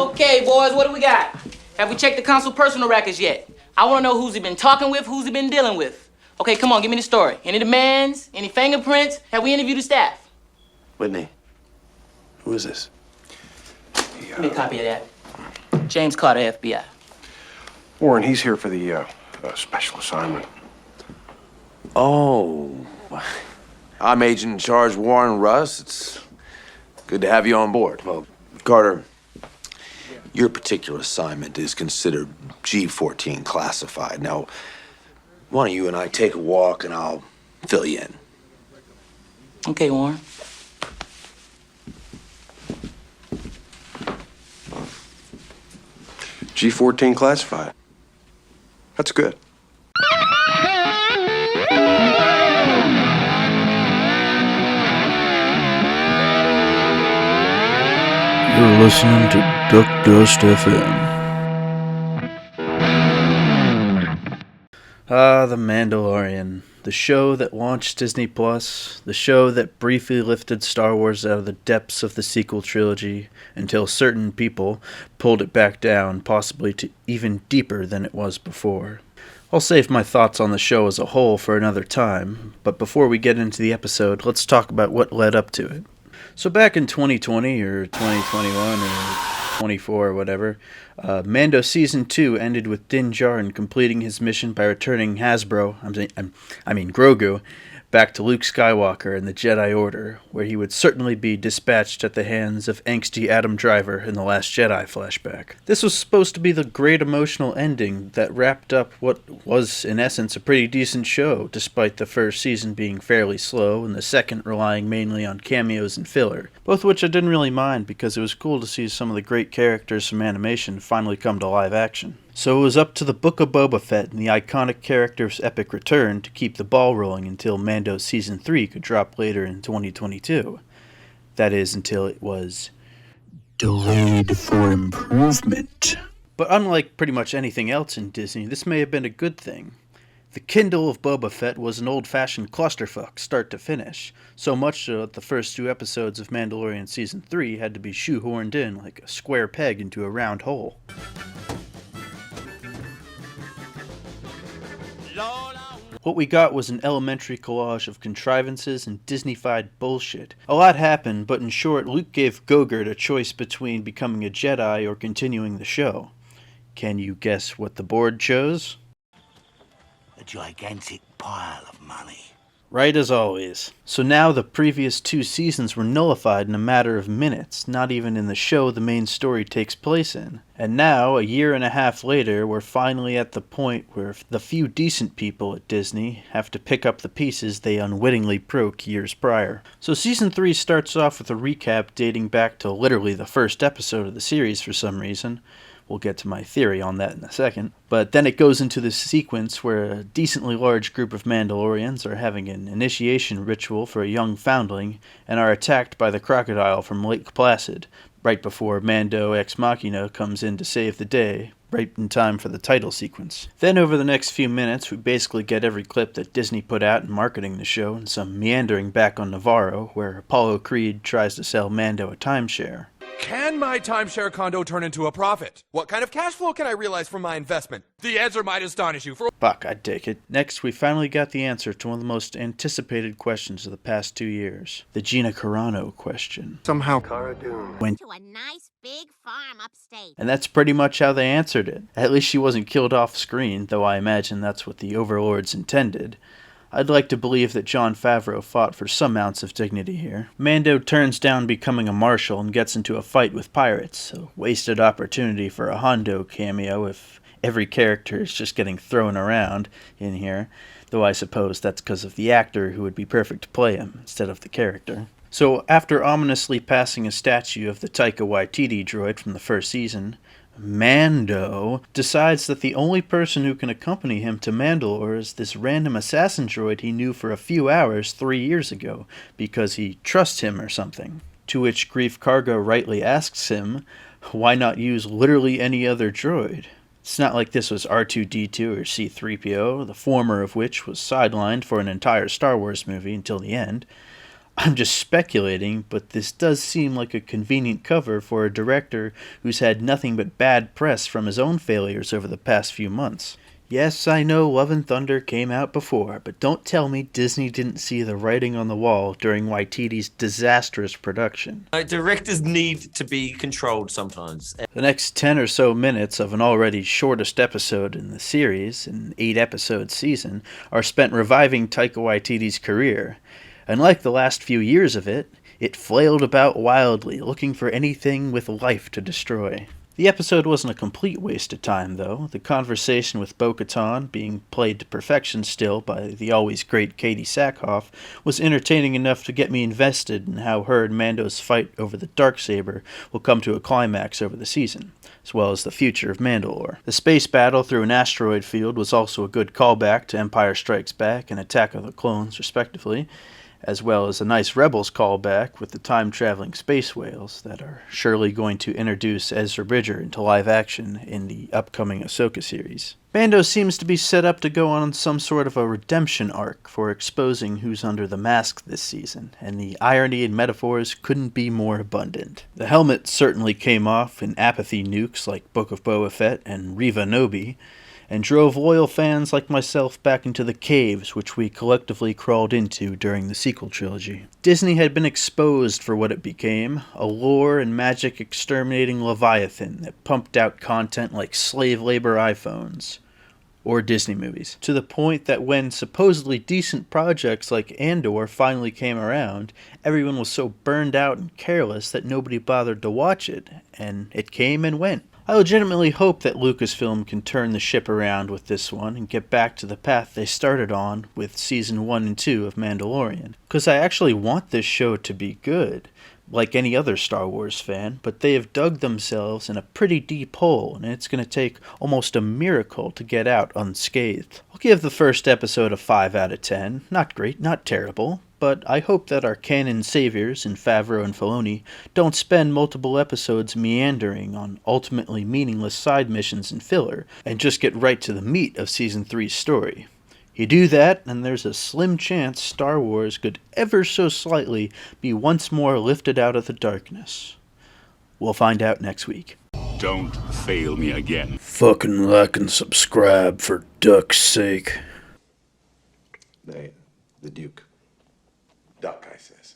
Okay, boys, what do we got? Have we checked the consul personal records yet? I want to know who's he been talking with, who's he been dealing with. Okay, come on, give me the story. Any demands? Any fingerprints? Have we interviewed the staff? Whitney, who is this? Give me a copy of that. James Carter, FBI. Warren, he's here for the special assignment. Oh, I'm Agent in Charge Warren Russ. It's good to have you on board. Well, Carter, your particular assignment is considered G-14 classified. Now, why don't you and I take a walk and I'll fill you in. Okay, Warren. G-14 classified. That's good. You're listening to Duck Dust FM. The Mandalorian. The show that launched Disney Plus. The show that briefly lifted Star Wars out of the depths of the sequel trilogy until certain people pulled it back down, possibly to even deeper than it was before. I'll save my thoughts on the show as a whole for another time, but before we get into the episode, let's talk about what led up to it. So back in 2020 or 2021 or 24 or whatever, Mando Season 2 ended with Din Djarin completing his mission by returning Grogu, back to Luke Skywalker and the Jedi Order, where he would certainly be dispatched at the hands of angsty Adam Driver in The Last Jedi flashback. This was supposed to be the great emotional ending that wrapped up what was, in essence, a pretty decent show, despite the first season being fairly slow and the second relying mainly on cameos and filler, both which I didn't really mind because it was cool to see some of the great characters from animation finally come to live action. So it was up to the Book of Boba Fett and the iconic character's epic return to keep the ball rolling until Mando Season 3 could drop later in 2022. That is, until it was delayed for improvement. But unlike pretty much anything else in Disney, this may have been a good thing. The Kindle of Boba Fett was an old-fashioned clusterfuck, start to finish, so much so that the first 2 episodes of Mandalorian Season 3 had to be shoehorned in like a square peg into a round hole. What we got was an elementary collage of contrivances and Disney-fied bullshit. A lot happened, but in short, Luke gave Gogurt a choice between becoming a Jedi or continuing the show. Can you guess what the board chose? A gigantic pile of money. Right as always. So now the previous 2 seasons were nullified in a matter of minutes, not even in the show the main story takes place in. And now, a year and a half later, we're finally at the point where the few decent people at Disney have to pick up the pieces they unwittingly broke years prior. So Season 3 starts off with a recap dating back to literally the first episode of the series for some reason. We'll get to my theory on that in a second. But then it goes into this sequence where a decently large group of Mandalorians are having an initiation ritual for a young foundling and are attacked by the crocodile from Lake Placid, right before Mando Ex Machina comes in to save the day, right in time for the title sequence. Then over the next few minutes, we basically get every clip that Disney put out in marketing the show and some meandering back on Navarro, where Apollo Creed tries to sell Mando a timeshare. Can my timeshare condo turn into a profit? What kind of cash flow can I realize from my investment? The answer might astonish you. Fuck, I'd take it. Next, we finally got the answer to one of the most anticipated questions of the past 2 years. The Gina Carano question. Somehow Cara Dune went to a nice big farm upstate. And that's pretty much how they answered it. At least she wasn't killed off screen, though I imagine that's what the overlords intended. I'd like to believe that Jon Favreau fought for some ounce of dignity here. Mando turns down becoming a marshal and gets into a fight with pirates, a wasted opportunity for a Hondo cameo if every character is just getting thrown around in here, though I suppose that's because of the actor who would be perfect to play him instead of the character. So after ominously passing a statue of the Taika Waititi droid from the first season, Mando decides that the only person who can accompany him to Mandalore is this random assassin droid he knew for a few hours 3 years ago, because he trusts him or something. To which Grief Karga rightly asks him, why not use literally any other droid? It's not like this was R2-D2 or C-3PO, the former of which was sidelined for an entire Star Wars movie until the end. I'm just speculating, but this does seem like a convenient cover for a director who's had nothing but bad press from his own failures over the past few months. Yes, I know Love and Thunder came out before, but don't tell me Disney didn't see the writing on the wall during Waititi's disastrous production. Directors need to be controlled sometimes. The next 10 or so minutes of an already shortest episode in the series, an 8-episode season, are spent reviving Taika Waititi's career. And like the last few years of it, it flailed about wildly, looking for anything with life to destroy. The episode wasn't a complete waste of time, though. The conversation with Bo-Katan, being played to perfection still by the always great Katie Sackhoff, was entertaining enough to get me invested in how her and Mando's fight over the Darksaber will come to a climax over the season, as well as the future of Mandalore. The space battle through an asteroid field was also a good callback to Empire Strikes Back and Attack of the Clones, respectively, as well as a nice Rebels callback with the time-traveling space whales that are surely going to introduce Ezra Bridger into live action in the upcoming Ahsoka series. Mando seems to be set up to go on some sort of a redemption arc for exposing who's under the mask this season, and the irony and metaphors couldn't be more abundant. The helmet certainly came off in apathy nukes like Book of Boba Fett and Reva Nobi, and drove loyal fans like myself back into the caves which we collectively crawled into during the sequel trilogy. Disney had been exposed for what it became, a lore and magic exterminating leviathan that pumped out content like slave labor iPhones. Or Disney movies. To the point that when supposedly decent projects like Andor finally came around, everyone was so burned out and careless that nobody bothered to watch it, and it came and went. I legitimately hope that Lucasfilm can turn the ship around with this one and get back to the path they started on with Season 1 and 2 of Mandalorian. Because I actually want this show to be good, like any other Star Wars fan, but they have dug themselves in a pretty deep hole, and it's going to take almost a miracle to get out unscathed. I'll give the first episode a 5 out of 10. Not great, not terrible. But I hope that our canon saviors in Favreau and Filoni don't spend multiple episodes meandering on ultimately meaningless side missions and filler, and just get right to the meat of Season 3's story. You do that, and there's a slim chance Star Wars could ever so slightly be once more lifted out of the darkness. We'll find out next week. Don't fail me again. Fucking like and subscribe for duck's sake. The Duke. Duck, I says.